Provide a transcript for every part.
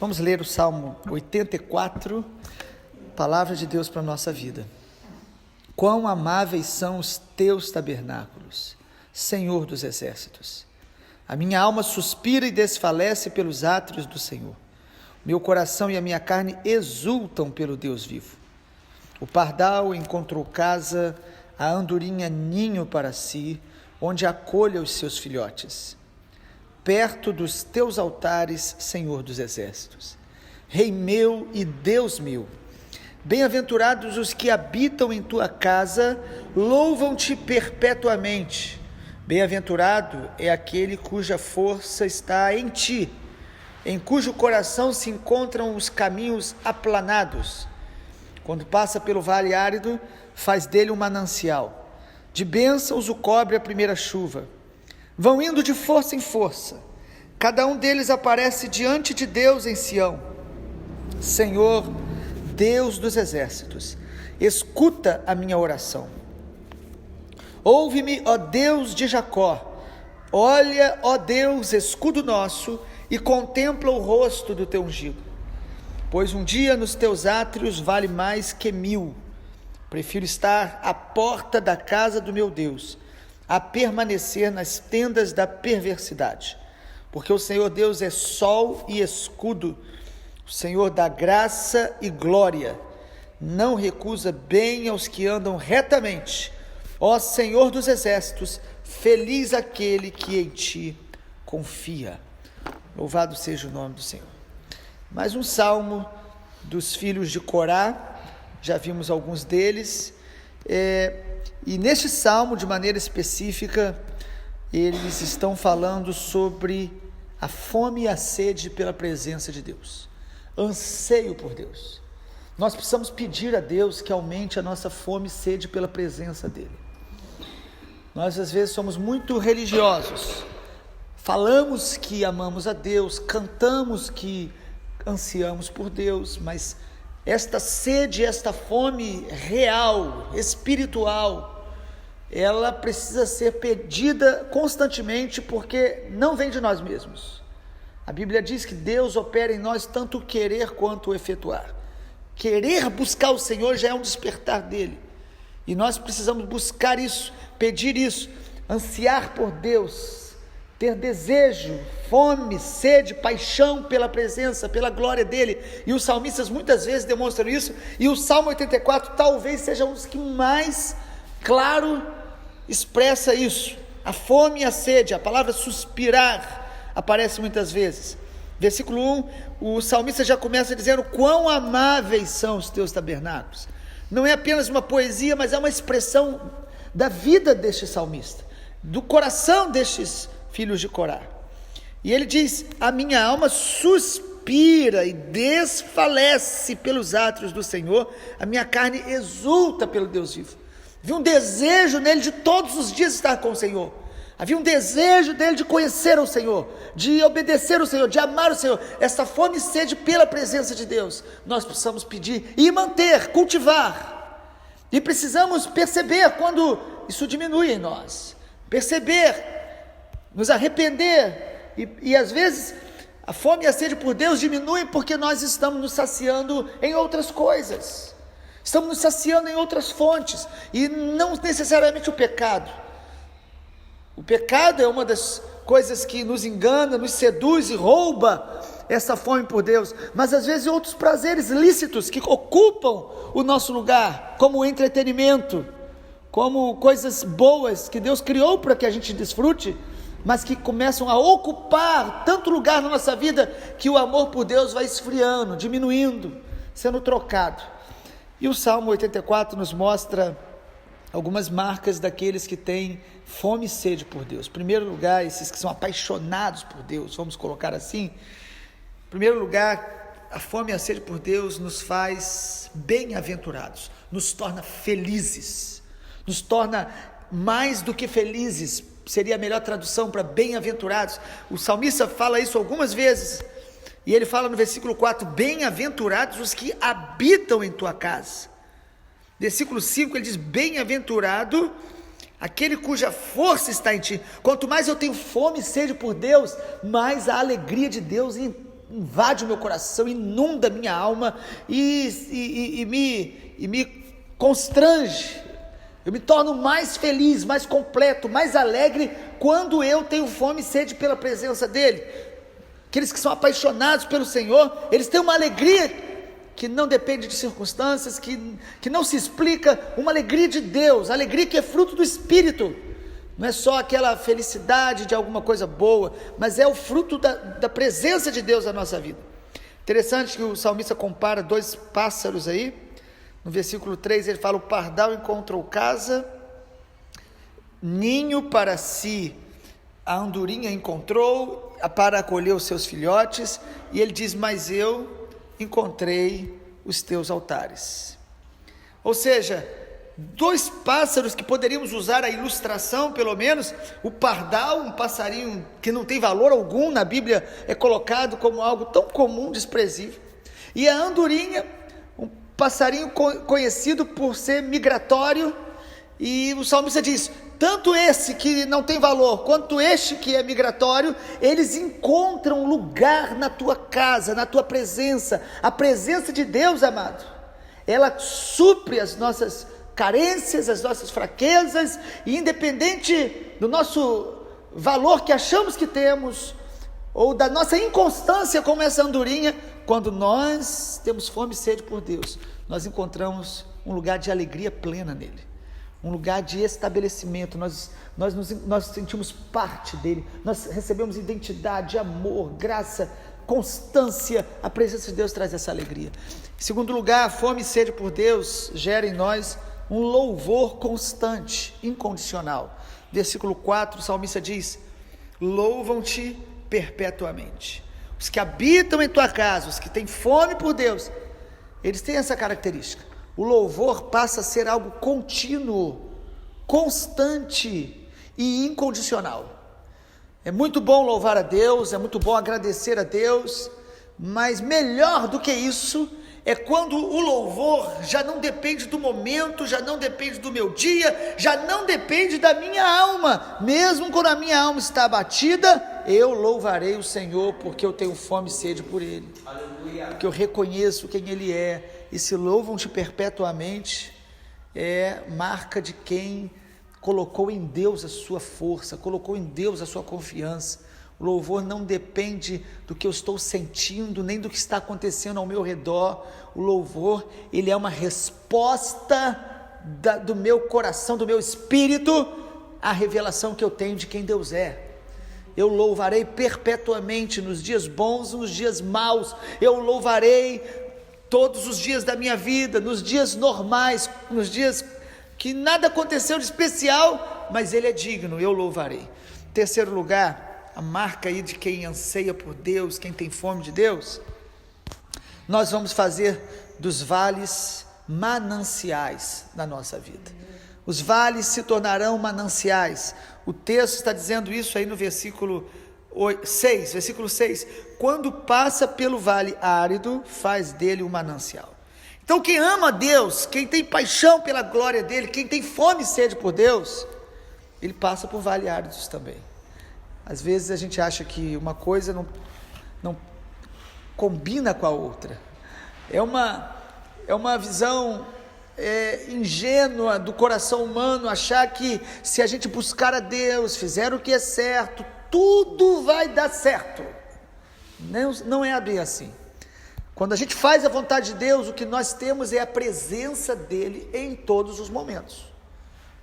Vamos ler o Salmo 84, palavra de Deus para a nossa vida. Quão amáveis são os teus tabernáculos, Senhor dos exércitos. A minha alma suspira e desfalece pelos átrios do Senhor. Meu coração e a minha carne exultam pelo Deus vivo. O pardal encontrou casa, a andorinha ninho para si, onde acolha os seus filhotes. Perto dos teus altares, Senhor dos exércitos. Rei meu e Deus meu, bem-aventurados os que habitam em tua casa, louvam-te perpetuamente. Bem-aventurado é aquele cuja força está em ti, em cujo coração se encontram os caminhos aplanados. Quando passa pelo vale árido, faz dele um manancial. De bênçãos o cobre a primeira chuva. Vão indo de força em força. Cada um deles aparece diante de Deus em Sião. Senhor, Deus dos exércitos, escuta a minha oração. Ouve-me, ó Deus de Jacó. Olha, ó Deus, escudo nosso, e contempla o rosto do teu ungido. Pois um dia nos teus átrios vale mais que 1000. Prefiro estar à porta da casa do meu Deus, a permanecer nas tendas da perversidade. Porque o Senhor Deus é sol e escudo, o Senhor dá graça e glória, não recusa bem aos que andam retamente. Ó Senhor dos exércitos, feliz aquele que em ti confia. Louvado seja o nome do Senhor. Mais um salmo dos filhos de Corá, já vimos alguns deles, e neste salmo, de maneira específica, eles estão falando sobre a fome e a sede pela presença de Deus, anseio por Deus. Nós precisamos pedir a Deus que aumente a nossa fome e sede pela presença dEle. Nós às vezes somos muito religiosos, falamos que amamos a Deus, cantamos que ansiamos por Deus, mas esta sede, esta fome real, espiritual, ela precisa ser pedida constantemente, porque não vem de nós mesmos. A Bíblia diz que Deus opera em nós tanto o querer quanto o efetuar. Querer buscar o Senhor já é um despertar dele, e nós precisamos buscar isso, pedir isso, ansiar por Deus, ter desejo, fome, sede, paixão pela presença, pela glória dele. E os salmistas muitas vezes demonstram isso, e o Salmo 84 talvez seja um dos que mais claro expressa isso, a fome e a sede. A palavra suspirar aparece muitas vezes. Versículo 1, o salmista já começa dizendo: quão amáveis são os teus tabernáculos. Não é apenas uma poesia, mas é uma expressão da vida deste salmista, do coração destes filhos de Corá. E ele diz: a minha alma suspira e desfalece pelos átrios do Senhor, a minha carne exulta pelo Deus vivo. Havia um desejo nele de todos os dias estar com o Senhor. Havia um desejo dele de conhecer o Senhor, de obedecer o Senhor, de amar o Senhor. Essa fome e sede pela presença de Deus, nós precisamos pedir e manter, cultivar. E precisamos perceber quando isso diminui em nós. Perceber, nos arrepender. E às vezes a fome e a sede por Deus diminuem porque nós estamos nos saciando em outras coisas. Estamos nos saciando em outras fontes, e não necessariamente o pecado. O pecado é uma das coisas que nos engana, nos seduz e rouba essa fome por Deus, mas às vezes outros prazeres lícitos que ocupam o nosso lugar, como o entretenimento, como coisas boas que Deus criou para que a gente desfrute, mas que começam a ocupar tanto lugar na nossa vida, que o amor por Deus vai esfriando, diminuindo, sendo trocado. E o Salmo 84 nos mostra algumas marcas daqueles que têm fome e sede por Deus. Em primeiro lugar, esses que são apaixonados por Deus, vamos colocar assim. Em primeiro lugar, a fome e a sede por Deus nos faz bem-aventurados, nos torna felizes, nos torna mais do que felizes, seria a melhor tradução para bem-aventurados. O salmista fala isso algumas vezes, e ele fala no versículo 4, bem-aventurados os que habitam em tua casa. Versículo 5, ele diz, bem-aventurado aquele cuja força está em ti. Quanto mais eu tenho fome e sede por Deus, mais a alegria de Deus invade o meu coração, inunda a minha alma e me constrange. Eu me torno mais feliz, mais completo, mais alegre quando eu tenho fome e sede pela presença dEle. Aqueles que são apaixonados pelo Senhor, eles têm uma alegria que não depende de circunstâncias, que não se explica, uma alegria de Deus, alegria que é fruto do Espírito. Não é só aquela felicidade de alguma coisa boa, mas é o fruto da presença de Deus na nossa vida. Interessante que o salmista compara dois pássaros aí. No versículo 3 ele fala: o pardal encontrou casa, ninho para si, a andorinha encontrou para acolher os seus filhotes, e ele diz: mas eu encontrei os teus altares. Ou seja, dois pássaros que poderíamos usar a ilustração, pelo menos. O pardal, um passarinho que não tem valor algum, na Bíblia é colocado como algo tão comum, desprezível, e a andorinha, passarinho conhecido por ser migratório, e o salmista diz: tanto esse que não tem valor, quanto este que é migratório, eles encontram lugar na tua casa, na tua presença. A presença de Deus, amado, ela supre as nossas carências, as nossas fraquezas, e independente do nosso valor que achamos que temos, ou da nossa inconstância como essa andorinha, quando nós temos fome e sede por Deus, nós encontramos um lugar de alegria plena nele, um lugar de estabelecimento. Nós sentimos parte dele, nós recebemos identidade, amor, graça, constância. A presença de Deus traz essa alegria. Em segundo lugar, a fome e sede por Deus gera em nós um louvor constante, incondicional. Versículo 4, o salmista diz: louvam-te perpetuamente. Os que habitam em tua casa, os que têm fome por Deus, eles têm essa característica. O louvor passa a ser algo contínuo, constante e incondicional. É muito bom louvar a Deus, é muito bom agradecer a Deus, mas melhor do que isso é quando o louvor já não depende do momento, já não depende do meu dia, já não depende da minha alma. Mesmo quando a minha alma está abatida, eu louvarei o Senhor, porque eu tenho fome e sede por Ele. Aleluia. Porque eu reconheço quem Ele é. E se louvam-te perpetuamente, é marca de quem colocou em Deus a sua força, colocou em Deus a sua confiança. O louvor não depende do que eu estou sentindo, nem do que está acontecendo ao meu redor. O louvor, ele é uma resposta do meu coração, do meu espírito, à revelação que eu tenho de quem Deus é. Eu louvarei perpetuamente, nos dias bons e nos dias maus. Eu louvarei todos os dias da minha vida, nos dias normais, nos dias que nada aconteceu de especial, mas Ele é digno, eu louvarei. Terceiro lugar, a marca aí de quem anseia por Deus, quem tem fome de Deus, nós vamos fazer dos vales mananciais na nossa vida. Os vales se tornarão mananciais. O texto está dizendo isso aí no versículo 6, quando passa pelo vale árido, faz dele um manancial. Então quem ama a Deus, quem tem paixão pela glória dele, quem tem fome e sede por Deus, ele passa por vale áridos também. Às vezes a gente acha que uma coisa não combina com a outra. É uma visão ingênua do coração humano, achar que se a gente buscar a Deus, fizer o que é certo, tudo vai dar certo. Não é bem assim. Quando a gente faz a vontade de Deus, o que nós temos é a presença dEle em todos os momentos,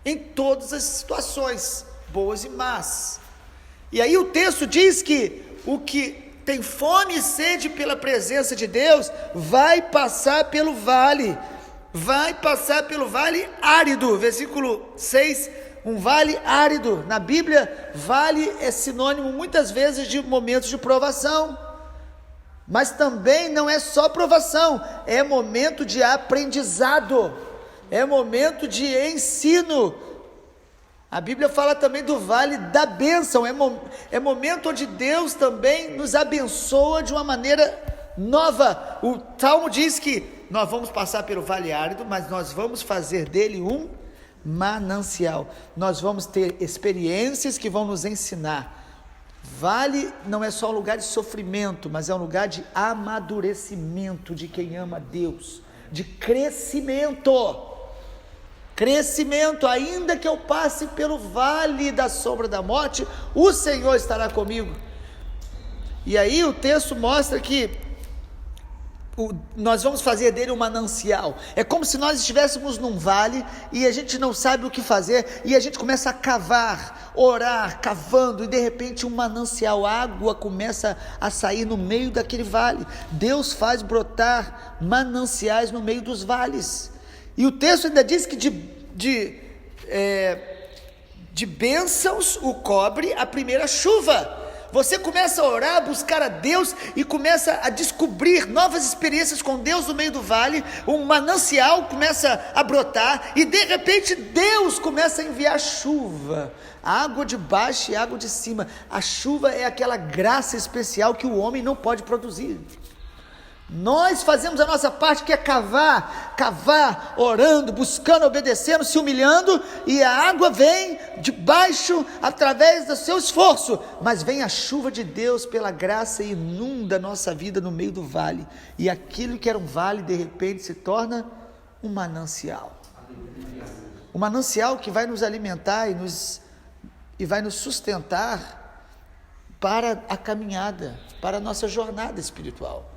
em todas as situações, boas e más. E aí o texto diz que o que tem fome e sede pela presença de Deus, vai passar pelo vale árido. Versículo 6, um vale árido. Na Bíblia, vale é sinônimo muitas vezes de momentos de provação, mas também não é só provação, é momento de aprendizado, é momento de ensino. A Bíblia fala também do vale da bênção, é momento onde Deus também nos abençoa de uma maneira nova. O Salmo diz que nós vamos passar pelo vale árido, mas nós vamos fazer dele um manancial. Nós vamos ter experiências que vão nos ensinar, Vale não é só um lugar de sofrimento, mas é um lugar de amadurecimento de quem ama Deus, de crescimento. Crescimento, ainda que eu passe pelo vale da sombra da morte, o Senhor estará comigo. E aí o texto mostra que nós vamos fazer dele um manancial. É como se nós estivéssemos num vale e a gente não sabe o que fazer, e a gente começa a cavar, orar, cavando, e de repente um manancial, água começa a sair no meio daquele vale. Deus faz brotar mananciais no meio dos vales. E o texto ainda diz que de bênçãos o cobre a primeira chuva. Você começa a orar, a buscar a Deus e começa a descobrir novas experiências com Deus no meio do vale. Um manancial começa a brotar e de repente Deus começa a enviar chuva, água de baixo e água de cima. A chuva é aquela graça especial que o homem não pode produzir. Nós fazemos a nossa parte, que é cavar, orando, buscando, obedecendo, se humilhando, e a água vem de baixo através do seu esforço, mas vem a chuva de Deus pela graça e inunda a nossa vida no meio do vale, e aquilo que era um vale de repente se torna um manancial que vai nos alimentar e vai nos sustentar para a caminhada, para a nossa jornada espiritual.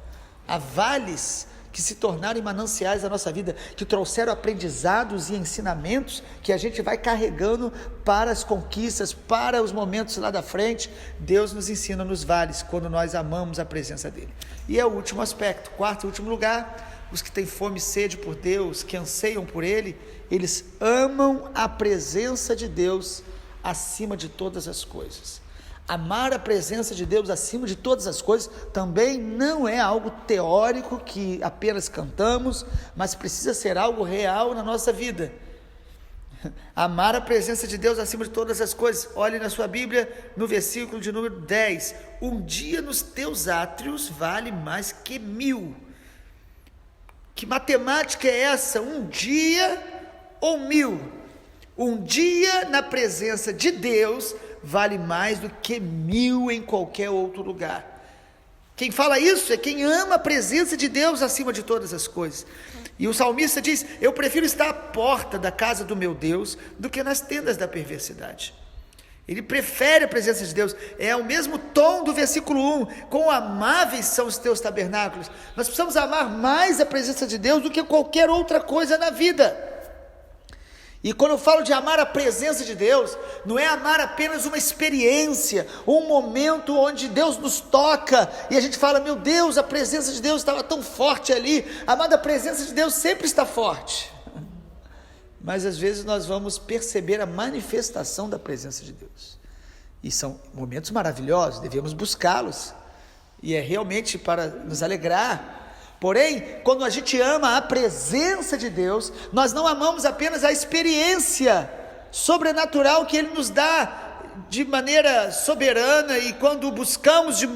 Há vales que se tornaram mananciais da nossa vida, que trouxeram aprendizados e ensinamentos que a gente vai carregando para as conquistas, para os momentos lá da frente. Deus nos ensina nos vales, quando nós amamos a presença dele. E é o último aspecto, quarto e último lugar: os que têm fome e sede por Deus, que anseiam por ele, eles amam a presença de Deus acima de todas as coisas. Amar a presença de Deus acima de todas as coisas também não é algo teórico que apenas cantamos, mas precisa ser algo real na nossa vida. Amar a presença de Deus acima de todas as coisas. Olhe na sua Bíblia, no versículo de número 10. Um dia nos teus átrios vale mais que 1000. Que matemática é essa? Um dia ou 1000? Um dia na presença de Deus vale mais do que 1000 em qualquer outro lugar. Quem fala isso é quem ama a presença de Deus acima de todas as coisas. E o salmista diz: eu prefiro estar à porta da casa do meu Deus do que nas tendas da perversidade. Ele prefere a presença de Deus. É o mesmo tom do versículo 1: quão amáveis são os teus tabernáculos. Nós precisamos amar mais a presença de Deus do que qualquer outra coisa na vida. E quando eu falo de amar a presença de Deus, não é amar apenas uma experiência, um momento onde Deus nos toca e a gente fala: meu Deus, a presença de Deus estava tão forte ali. Amada, a presença de Deus sempre está forte, mas às vezes nós vamos perceber a manifestação da presença de Deus, e são momentos maravilhosos, devemos buscá-los, e é realmente para nos alegrar. Porém, quando a gente ama a presença de Deus, nós não amamos apenas a experiência sobrenatural que Ele nos dá de maneira soberana, e quando buscamos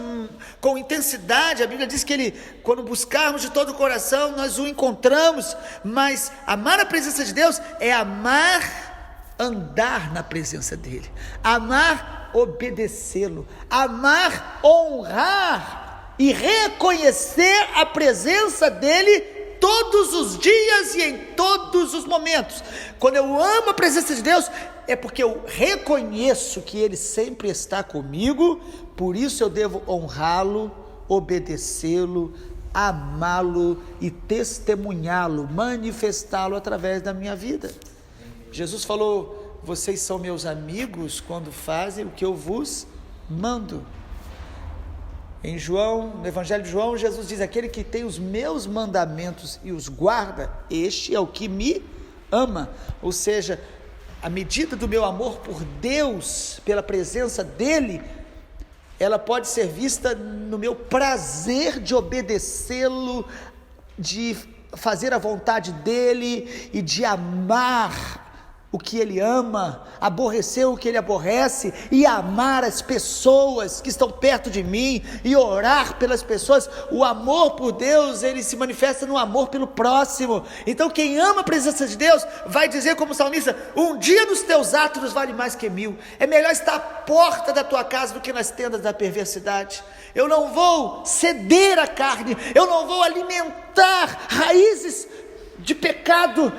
com intensidade, a Bíblia diz que quando buscarmos de todo o coração, nós o encontramos. Mas amar a presença de Deus é amar andar na presença dEle, amar obedecê-lo, amar honrar e reconhecer a presença dele todos os dias e em todos os momentos. Quando eu amo a presença de Deus, é porque eu reconheço que ele sempre está comigo, por isso eu devo honrá-lo, obedecê-lo, amá-lo e testemunhá-lo, manifestá-lo através da minha vida. Jesus falou: vocês são meus amigos quando fazem o que eu vos mando. No Evangelho de João, Jesus diz: aquele que tem os meus mandamentos e os guarda, este é o que me ama. Ou seja, a medida do meu amor por Deus, pela presença dEle, ela pode ser vista no meu prazer de obedecê-lo, de fazer a vontade dEle e de amar o que Ele ama, aborrecer o que Ele aborrece, e amar as pessoas que estão perto de mim, e orar pelas pessoas. O amor por Deus, ele se manifesta no amor pelo próximo. Então quem ama a presença de Deus, vai dizer como salmista: um dia nos teus átrios vale mais que 1000. É melhor estar à porta da tua casa do que nas tendas da perversidade. Eu não vou ceder à carne, eu não vou alimentar raízes de pecado,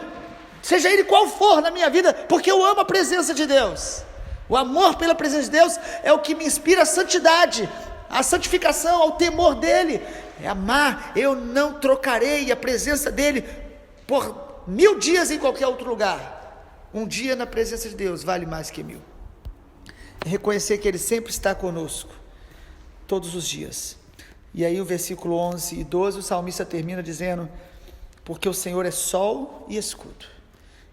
seja ele qual for na minha vida, porque eu amo a presença de Deus. O amor pela presença de Deus é o que me inspira a santidade, a santificação, ao temor dEle. É amar. Eu não trocarei a presença dEle por 1000 dias em qualquer outro lugar. Um dia na presença de Deus vale mais que 1000. É reconhecer que Ele sempre está conosco, todos os dias. E aí o versículo 11 e 12, o salmista termina dizendo: porque o Senhor é sol e escudo.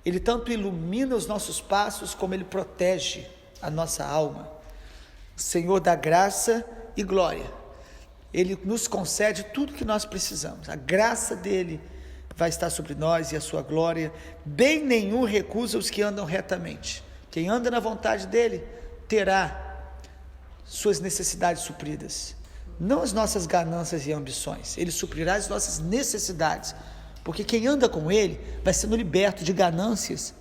Ele tanto ilumina os nossos passos, como Ele protege a nossa alma. O Senhor dá graça e glória. Ele nos concede tudo que nós precisamos. A graça dEle vai estar sobre nós, e a sua glória. Bem nenhum recusa os que andam retamente. Quem anda na vontade dEle terá suas necessidades supridas. Não as nossas ganâncias e ambições. Ele suprirá as nossas necessidades. Porque quem anda com Ele vai sendo liberto de ganâncias,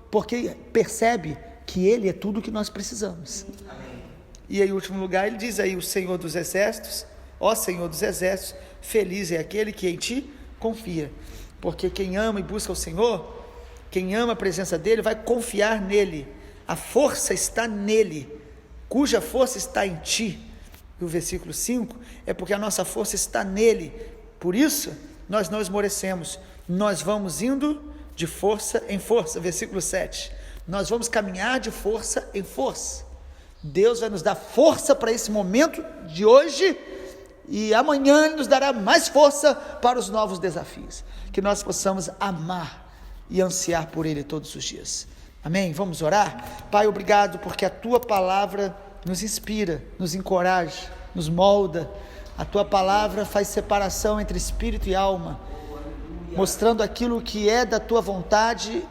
porque percebe que Ele é tudo o que nós precisamos. Amém. E aí, em último lugar, ele diz aí: o Senhor dos exércitos, ó Senhor dos exércitos, feliz é aquele que em ti confia. Porque quem ama e busca o Senhor, quem ama a presença dEle, vai confiar nele. A força está nele, cuja força está em ti. E o versículo 5 é porque a nossa força está nele. Por isso nós não esmorecemos, nós vamos indo de força em força. Versículo 7, nós vamos caminhar de força em força. Deus vai nos dar força para esse momento de hoje, e amanhã Ele nos dará mais força para os novos desafios. Que nós possamos amar e ansiar por Ele todos os dias. Amém? Vamos orar? Pai, obrigado porque a Tua palavra nos inspira, nos encoraja, nos molda. A Tua palavra faz separação entre espírito e alma, mostrando aquilo que é da Tua vontade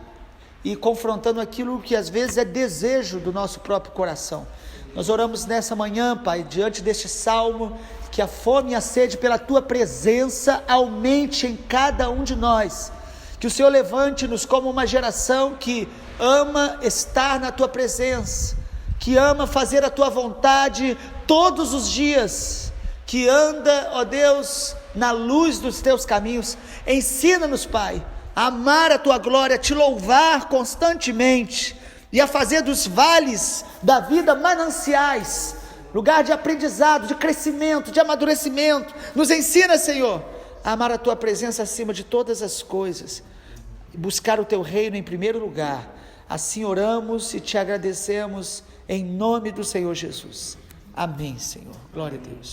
e confrontando aquilo que às vezes é desejo do nosso próprio coração. Nós oramos nessa manhã, Pai, diante deste salmo, que a fome e a sede pela Tua presença aumente em cada um de nós. Que o Senhor levante-nos como uma geração que ama estar na Tua presença, que ama fazer a Tua vontade todos os dias, que anda, ó Deus, na luz dos Teus caminhos. Ensina-nos, Pai, a amar a Tua glória, a Te louvar constantemente e a fazer dos vales da vida mananciais, lugar de aprendizado, de crescimento, de amadurecimento. Nos ensina, Senhor, a amar a Tua presença acima de todas as coisas e buscar o Teu reino em primeiro lugar. Assim oramos e Te agradecemos em nome do Senhor Jesus. Amém, Senhor. Glória a Deus.